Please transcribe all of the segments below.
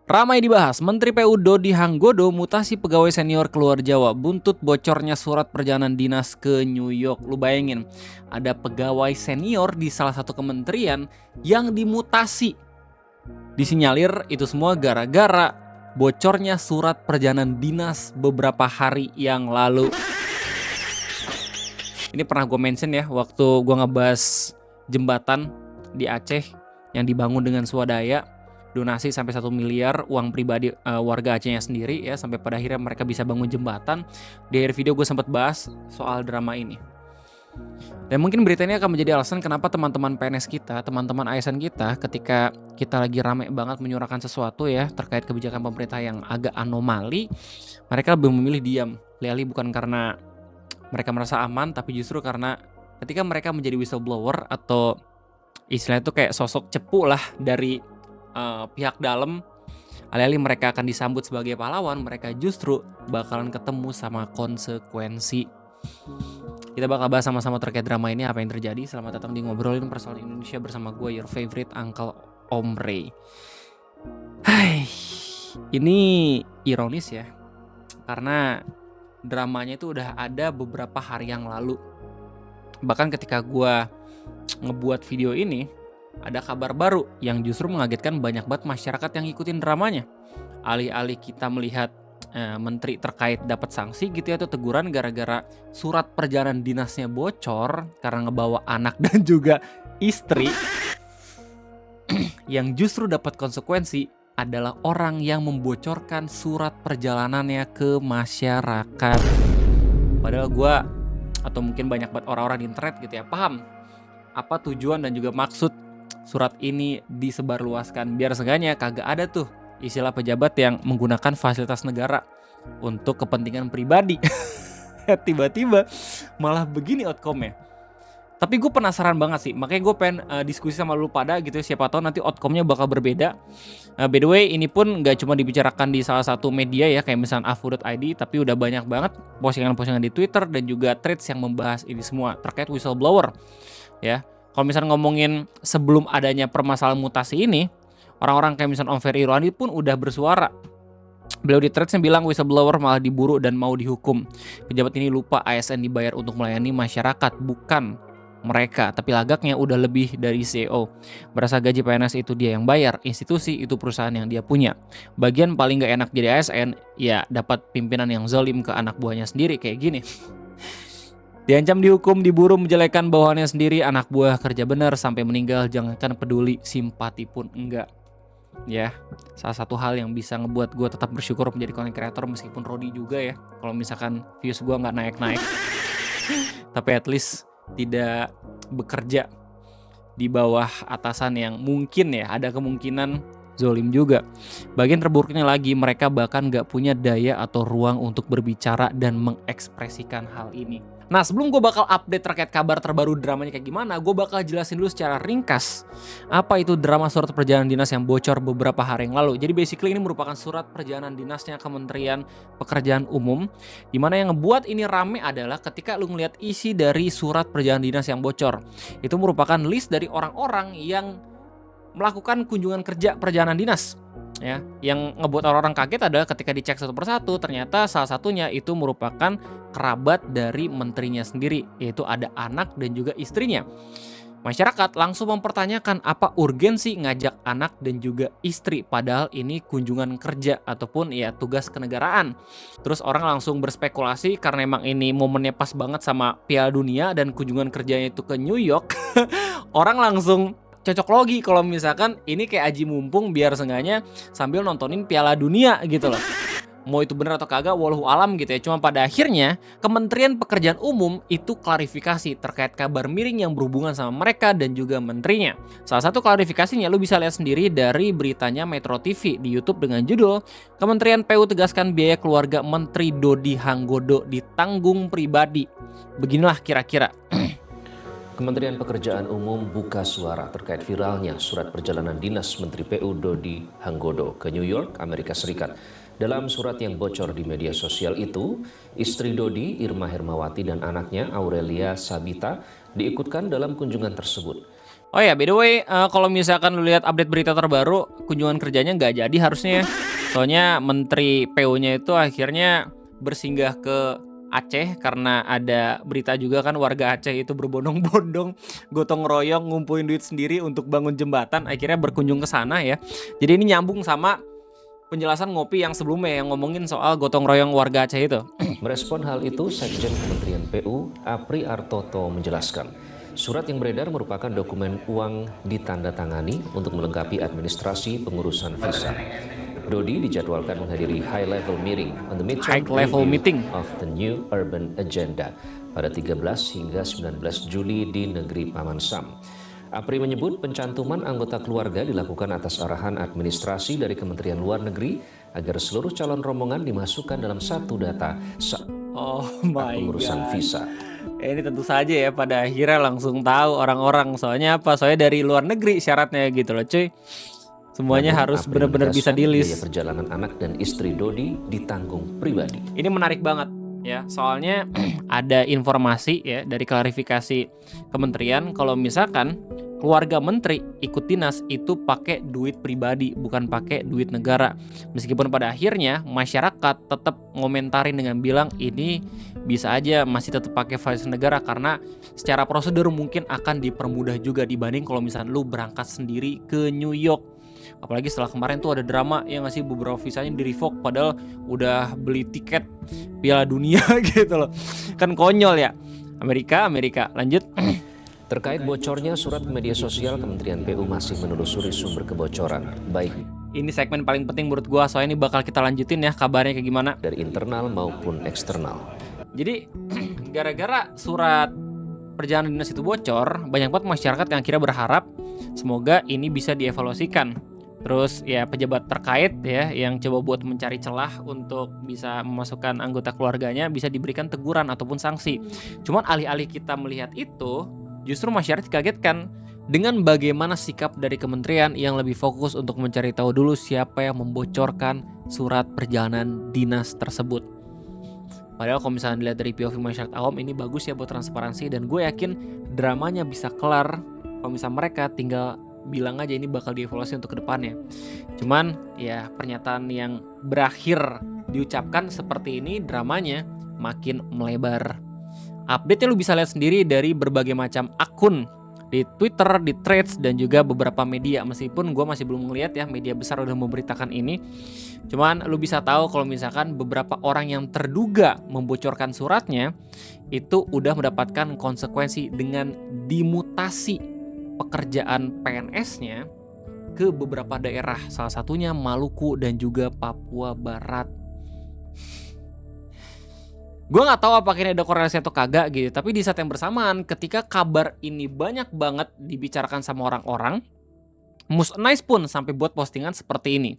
Ramai dibahas, Menteri PU Dodi Hanggodo mutasi pegawai senior keluar Jawa buntut bocornya surat perjalanan dinas ke New York. Lu bayangin, ada pegawai senior di salah satu kementerian yang dimutasi. Disinyalir itu semua gara-gara bocornya surat perjalanan dinas beberapa hari yang lalu. Ini pernah gue mention ya waktu gue ngebahas jembatan di Aceh yang dibangun dengan swadaya. Donasi sampai 1 miliar uang pribadi warga Acehnya sendiri ya, sampai pada akhirnya mereka bisa bangun jembatan. Di akhir video gue sempat bahas soal drama ini. Dan mungkin berita ini akan menjadi alasan kenapa teman-teman PNS kita, teman-teman ASN kita, ketika kita lagi rame banget menyuarakan sesuatu ya terkait kebijakan pemerintah yang agak anomali, mereka lebih memilih diam. Liali bukan karena mereka merasa aman, tapi justru karena ketika mereka menjadi whistleblower atau istilahnya itu kayak sosok cepu lah dari pihak dalam, alih-alih mereka akan disambut sebagai pahlawan, mereka justru bakalan ketemu sama konsekuensi. Kita bakal bahas sama-sama terkait drama ini, apa yang terjadi. Selamat datang di Ngobrolin Persoalan Indonesia bersama gue, your favorite Uncle Om Ray. Hai, ini ironis ya, karena dramanya itu udah ada beberapa hari yang lalu. Bahkan ketika gue ngebuat video ini, ada kabar baru yang justru mengagetkan banyak banget masyarakat yang ngikutin dramanya. Alih-alih kita melihat menteri terkait dapat sanksi gitu ya, atau teguran gara-gara surat perjalanan dinasnya bocor karena ngebawa anak dan juga istri, yang justru dapat konsekuensi adalah orang yang membocorkan surat perjalanannya ke masyarakat. Padahal gue atau mungkin banyak banget orang-orang di internet gitu ya paham apa tujuan dan juga maksud surat ini disebarluaskan, biar seenggaknya kagak ada tuh istilah pejabat yang menggunakan fasilitas negara untuk kepentingan pribadi. Tiba-tiba malah begini outcome-nya. Tapi gue penasaran banget sih, makanya gue pengen diskusi sama lu pada gitu ya, siapa tahu nanti outcome-nya bakal berbeda. By the way, ini pun gak cuma dibicarakan di salah satu media ya, kayak misalnya afu.id, tapi udah banyak banget postingan-postingan di Twitter dan juga threads yang membahas ini semua terkait whistleblower ya. Kalau misalnya ngomongin sebelum adanya permasalahan mutasi ini, orang-orang kayak misalnya Om Ferry Irwandi pun udah bersuara. Beliau di threadsnya bilang whistleblower malah diburu dan mau dihukum. Pejabat ini lupa ASN dibayar untuk melayani masyarakat, bukan mereka. Tapi lagaknya udah lebih dari CEO. Berasa gaji PNS itu dia yang bayar, institusi itu perusahaan yang dia punya. Bagian paling gak enak jadi ASN, ya dapat pimpinan yang zalim ke anak buahnya sendiri kayak gini. Diancam dihukum, diburu menjelekan bawahannya sendiri, anak buah kerja benar sampai meninggal, jangankan peduli, simpati pun enggak. Ya, salah satu hal yang bisa ngebuat gue tetap bersyukur menjadi content creator meskipun Rodi juga ya. Kalau misalkan views gue nggak naik-naik, tapi at least tidak bekerja di bawah atasan yang mungkin ya ada kemungkinan zolim juga. Bagian terburuknya lagi, mereka bahkan gak punya daya atau ruang untuk berbicara dan mengekspresikan hal ini. Nah, sebelum gue bakal update terkait kabar terbaru dramanya kayak gimana, gue bakal jelasin dulu secara ringkas apa itu drama surat perjalanan dinas yang bocor beberapa hari yang lalu. Jadi basically ini merupakan surat perjalanan dinasnya Kementerian Pekerjaan Umum, dimana yang ngebuat ini rame adalah ketika lu ngeliat isi dari surat perjalanan dinas yang bocor. Itu merupakan list dari orang-orang yang melakukan kunjungan kerja perjalanan dinas. Ya, yang ngebuat orang-orang kaget adalah ketika dicek satu persatu, ternyata salah satunya itu merupakan kerabat dari menterinya sendiri, yaitu ada anak dan juga istrinya. Masyarakat langsung mempertanyakan apa urgensi ngajak anak dan juga istri, padahal ini kunjungan kerja ataupun ya tugas kenegaraan. Terus orang langsung berspekulasi karena emang ini momennya pas banget sama Piala Dunia dan kunjungan kerjanya itu ke New York. Orang langsung cocok logi kalau misalkan ini kayak aji mumpung biar seenggaknya sambil nontonin Piala Dunia gitu loh. Mau itu benar atau kagak wallahu alam gitu ya. Cuma pada akhirnya Kementerian Pekerjaan Umum itu klarifikasi terkait kabar miring yang berhubungan sama mereka dan juga menterinya. Salah satu klarifikasinya lu bisa lihat sendiri dari beritanya Metro TV di YouTube dengan judul Kementerian PU tegaskan biaya keluarga Menteri Dodi Hanggodo ditanggung pribadi. Beginilah kira-kira. Kementerian Pekerjaan Umum buka suara terkait viralnya surat perjalanan dinas Menteri PU Dodi Hanggodo ke New York, Amerika Serikat. Dalam surat yang bocor di media sosial itu, istri Dodi, Irma Hermawati, dan anaknya Aurelia Sabita diikutkan dalam kunjungan tersebut. Oh ya, by the way, kalau misalkan lu lihat update berita terbaru, kunjungan kerjanya nggak jadi harusnya ya. Soalnya Menteri PU-nya itu akhirnya bersinggah ke Aceh karena ada berita juga kan warga Aceh itu berbondong-bondong gotong royong ngumpulin duit sendiri untuk bangun jembatan, akhirnya berkunjung ke sana ya. Jadi ini nyambung sama penjelasan Ngopi yang sebelumnya yang ngomongin soal gotong royong warga Aceh itu. Merespon hal itu, Sekjen Kementerian PU, Apri Artoto menjelaskan, surat yang beredar merupakan dokumen uang ditandatangani untuk melengkapi administrasi pengurusan visa. Dodi dijadwalkan menghadiri high-level meeting on the midterm review of the new urban agenda pada 13 hingga 19 Juli di negeri Paman Sam. Apri menyebut pencantuman anggota keluarga dilakukan atas arahan administrasi dari Kementerian Luar Negeri agar seluruh calon rombongan dimasukkan dalam satu data saat pengurusan visa. Ini tentu saja ya pada akhirnya langsung tahu orang-orang, soalnya apa? Soalnya dari luar negeri syaratnya gitu loh cuy. Semuanya harus benar-benar bisa di-list. Biaya perjalanan anak dan istri Dodi ditanggung pribadi. Ini menarik banget ya, soalnya ada informasi ya dari klarifikasi kementerian kalau misalkan keluarga menteri ikut dinas itu pakai duit pribadi, bukan pakai duit negara. Meskipun pada akhirnya masyarakat tetap ngomentarin dengan bilang ini bisa aja masih tetap pakai fasilitas negara karena secara prosedur mungkin akan dipermudah juga dibanding kalau misalnya lu berangkat sendiri ke New York. Apalagi setelah kemarin tuh ada drama yang ngasih beberapa visanya di revoke padahal udah beli tiket Piala Dunia gitu loh. Kan konyol ya. Amerika, lanjut. Terkait bocornya surat media sosial, Kementerian PU masih menelusuri sumber kebocoran, baik ini segmen paling penting menurut gua, soalnya ini bakal kita lanjutin ya kabarnya kayak gimana dari internal maupun eksternal. Jadi gara-gara surat perjalanan dinas itu bocor, banyak banget masyarakat yang akhirnya berharap semoga ini bisa dievaluasikan. Terus ya pejabat terkait ya yang coba buat mencari celah untuk bisa memasukkan anggota keluarganya bisa diberikan teguran ataupun sanksi. Cuman alih-alih kita melihat itu, justru masyarakat dikagetkan dengan bagaimana sikap dari kementerian yang lebih fokus untuk mencari tahu dulu siapa yang membocorkan surat perjalanan dinas tersebut. Padahal kalau misalnya dilihat dari POV masyarakat awam ini bagus ya buat transparansi, dan gue yakin dramanya bisa kelar kalau misalnya mereka tinggal bilang aja ini bakal dievaluasi untuk kedepannya. Cuman ya pernyataan yang berakhir diucapkan seperti ini, dramanya makin melebar. Update-nya lu bisa lihat sendiri dari berbagai macam akun di Twitter, di Threads, dan juga beberapa media. Meskipun gue masih belum ngeliat ya media besar udah memberitakan ini. Cuman lu bisa tahu kalau misalkan beberapa orang yang terduga membocorkan suratnya itu udah mendapatkan konsekuensi dengan dimutasi pekerjaan PNS-nya ke beberapa daerah, salah satunya Maluku dan juga Papua Barat. Gue nggak tahu apakah ini ada korelasi atau kagak gitu, tapi di saat yang bersamaan ketika kabar ini banyak banget dibicarakan sama orang-orang, Mus Nice pun sampai buat postingan seperti ini.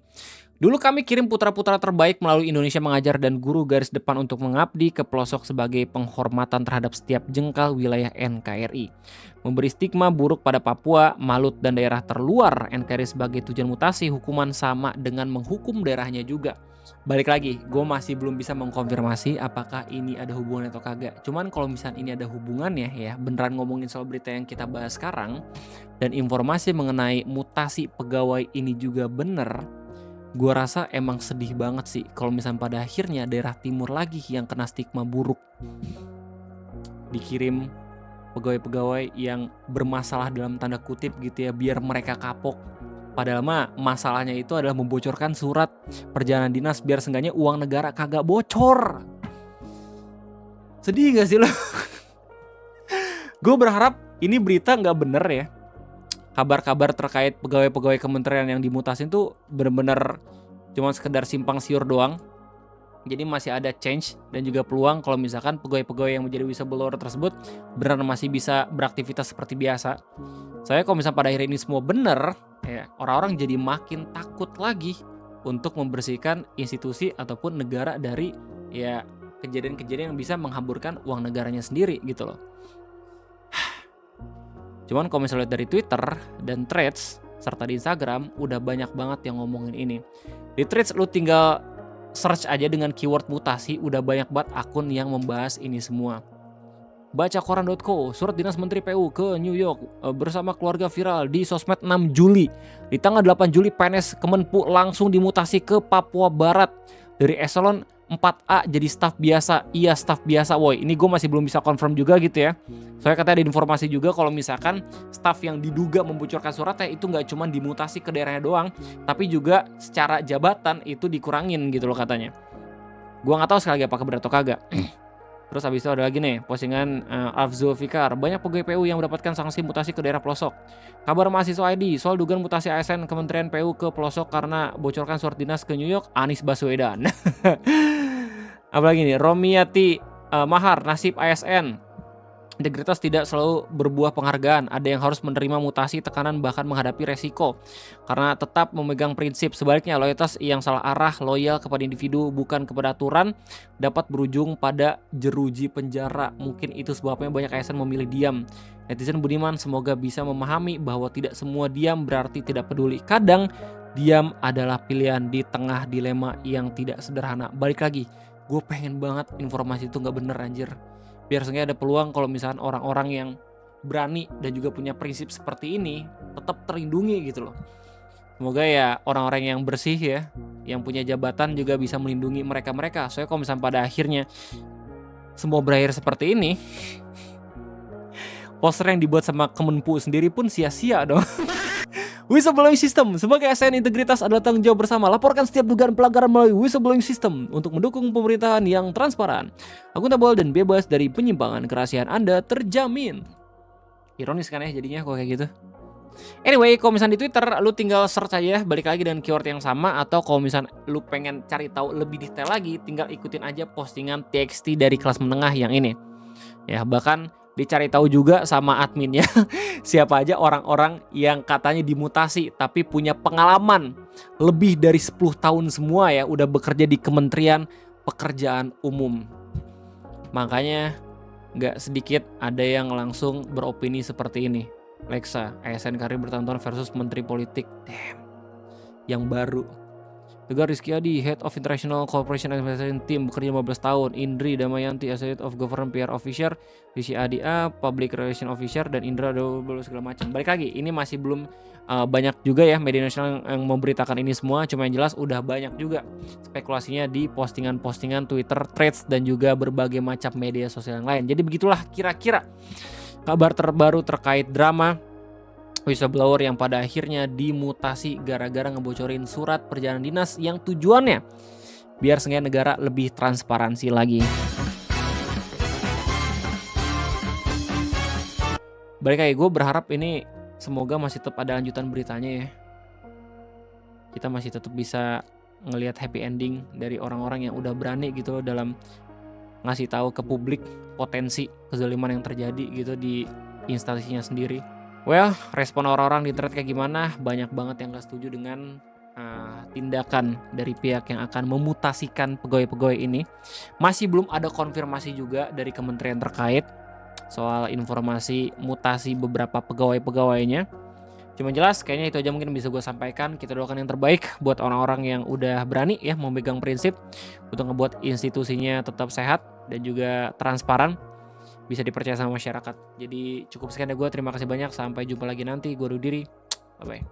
Dulu kami kirim putra-putra terbaik melalui Indonesia Mengajar dan guru garis depan untuk mengabdi ke pelosok sebagai penghormatan terhadap setiap jengkal wilayah NKRI. Memberi stigma buruk pada Papua, Malut, dan daerah terluar NKRI sebagai tujuan mutasi hukuman sama dengan menghukum daerahnya juga. Balik lagi, gue masih belum bisa mengkonfirmasi apakah ini ada hubungan atau kagak. Cuman kalau misalnya ini ada hubungannya ya, beneran ngomongin soal berita yang kita bahas sekarang, dan informasi mengenai mutasi pegawai ini juga bener, gue rasa emang sedih banget sih kalau misalnya pada akhirnya daerah timur lagi yang kena stigma buruk. Dikirim pegawai-pegawai yang bermasalah dalam tanda kutip gitu ya, biar mereka kapok. Padahal mah masalahnya itu adalah membocorkan surat perjalanan dinas biar seenggaknya uang negara kagak bocor. Sedih gak sih lo? Gue berharap ini berita gak bener ya. Kabar-kabar terkait pegawai-pegawai kementerian yang dimutasin tuh bener-bener cuma sekedar simpang siur doang. Jadi masih ada change dan juga peluang kalau misalkan pegawai-pegawai yang menjadi whistleblower tersebut benar masih bisa beraktivitas seperti biasa. Soalnya kalau misalnya pada akhirnya ini semua benar, ya orang-orang jadi makin takut lagi untuk membersihkan institusi ataupun negara dari ya kejadian-kejadian yang bisa menghamburkan uang negaranya sendiri gitu loh. Cuman kalau misalnya lihat dari Twitter dan Threads serta di Instagram udah banyak banget yang ngomongin ini. Di Threads lu tinggal search aja dengan keyword mutasi, udah banyak banget akun yang membahas ini semua. Bacakoran.co, surat dinas Menteri PU ke New York bersama keluarga viral di sosmed 6 Juli. Di tanggal 8 Juli PNS Kemenpu langsung dimutasi ke Papua Barat dari eselon 4A jadi staf biasa. Iya, staf biasa. Woi, ini gue masih belum bisa confirm juga gitu ya. Soalnya katanya ada informasi juga kalau misalkan staf yang diduga membocorkan suratnya itu nggak cuma dimutasi ke daerahnya doang, tapi juga secara jabatan itu dikurangin gitu loh katanya. Gua nggak tahu sekali lagi apakah benar atau kagak. Terus habis itu ada lagi nih postingan Afzul Fikar, banyak pegawai PU yang mendapatkan sanksi mutasi ke daerah pelosok. Kabar mahasiswa ID soal dugaan mutasi ASN Kementerian PU ke pelosok karena bocorkan surat dinas ke New York, Anies Baswedan. Apalagi nih, Romiati Mahar, nasib ASN. Integritas tidak selalu berbuah penghargaan, ada yang harus menerima mutasi, tekanan, bahkan menghadapi resiko. Karena tetap memegang prinsip, sebaliknya loyalitas yang salah arah, loyal kepada individu bukan kepada aturan, dapat berujung pada jeruji penjara. Mungkin itu sebabnya banyak ASN memilih diam. Netizen budiman semoga bisa memahami bahwa tidak semua diam berarti tidak peduli. Kadang diam adalah pilihan di tengah dilema yang tidak sederhana. Balik lagi, gue pengen banget informasi itu gak bener anjir. Biar seenggaknya ada peluang kalau misalkan orang-orang yang berani dan juga punya prinsip seperti ini tetap terlindungi gitu loh. Semoga ya orang-orang yang bersih ya, yang punya jabatan juga bisa melindungi mereka-mereka. Soalnya kalau misalkan pada akhirnya semua berakhir seperti ini, poster yang dibuat sama Kemenpu sendiri pun sia-sia dong. Whistleblowing System, sebagai ASN integritas adalah tanggung jawab bersama. Laporkan setiap dugaan pelanggaran melalui Whistleblowing System untuk mendukung pemerintahan yang transparan, akuntabel dan bebas dari penyimpangan. Kerahasiaan Anda terjamin. Ironis kan ya jadinya kalau kayak gitu. Anyway, kalau misalnya di Twitter lu tinggal search aja balik lagi dengan keyword yang sama, atau kalau misalnya lu pengen cari tahu lebih detail lagi, tinggal ikutin aja postingan TXT dari kelas menengah yang ini. Ya, bahkan dicari tahu juga sama adminnya siapa aja orang-orang yang katanya dimutasi tapi punya pengalaman lebih dari 10 tahun semua ya udah bekerja di Kementerian Pekerjaan Umum. Makanya nggak sedikit ada yang langsung beropini seperti ini. Lexa, ASN karir bertahun-tahun versus Menteri Politik. Damn. Yang baru. Tegar Rizky Adi, Head of International Cooperation Administration Team, bekerja 15 tahun. Indri Damayanti, Associate of Government PR Officer. Rizky Adi A, Public Relation Officer. Dan Indra Double segala macam. Balik lagi, ini masih belum banyak juga ya media nasional yang memberitakan ini semua. Cuma yang jelas udah banyak juga spekulasinya di postingan-postingan Twitter, Threads, dan juga berbagai macam media sosial yang lain. Jadi begitulah kira-kira kabar terbaru terkait drama whistleblower yang pada akhirnya dimutasi gara-gara ngebocorin surat perjalanan dinas yang tujuannya biar seenggaknya negara lebih transparansi lagi. Balik lagi, gue berharap ini semoga masih tetap ada lanjutan beritanya ya. Kita masih tetap bisa ngelihat happy ending dari orang-orang yang udah berani gitu loh dalam ngasih tahu ke publik potensi kezaliman yang terjadi gitu di instansinya sendiri. Well, respon orang-orang di internet kayak gimana? Banyak banget yang gak setuju dengan tindakan dari pihak yang akan memutasikan pegawai-pegawai ini. Masih belum ada konfirmasi juga dari kementerian terkait soal informasi mutasi beberapa pegawai-pegawainya. Cuma jelas kayaknya itu aja mungkin bisa gue sampaikan. Kita doakan yang terbaik buat orang-orang yang udah berani ya memegang prinsip untuk ngebuat institusinya tetap sehat dan juga transparan, bisa dipercaya sama masyarakat. Jadi cukup sekian dari gue, terima kasih banyak, sampai jumpa lagi nanti. Gue undur diri, bye bye.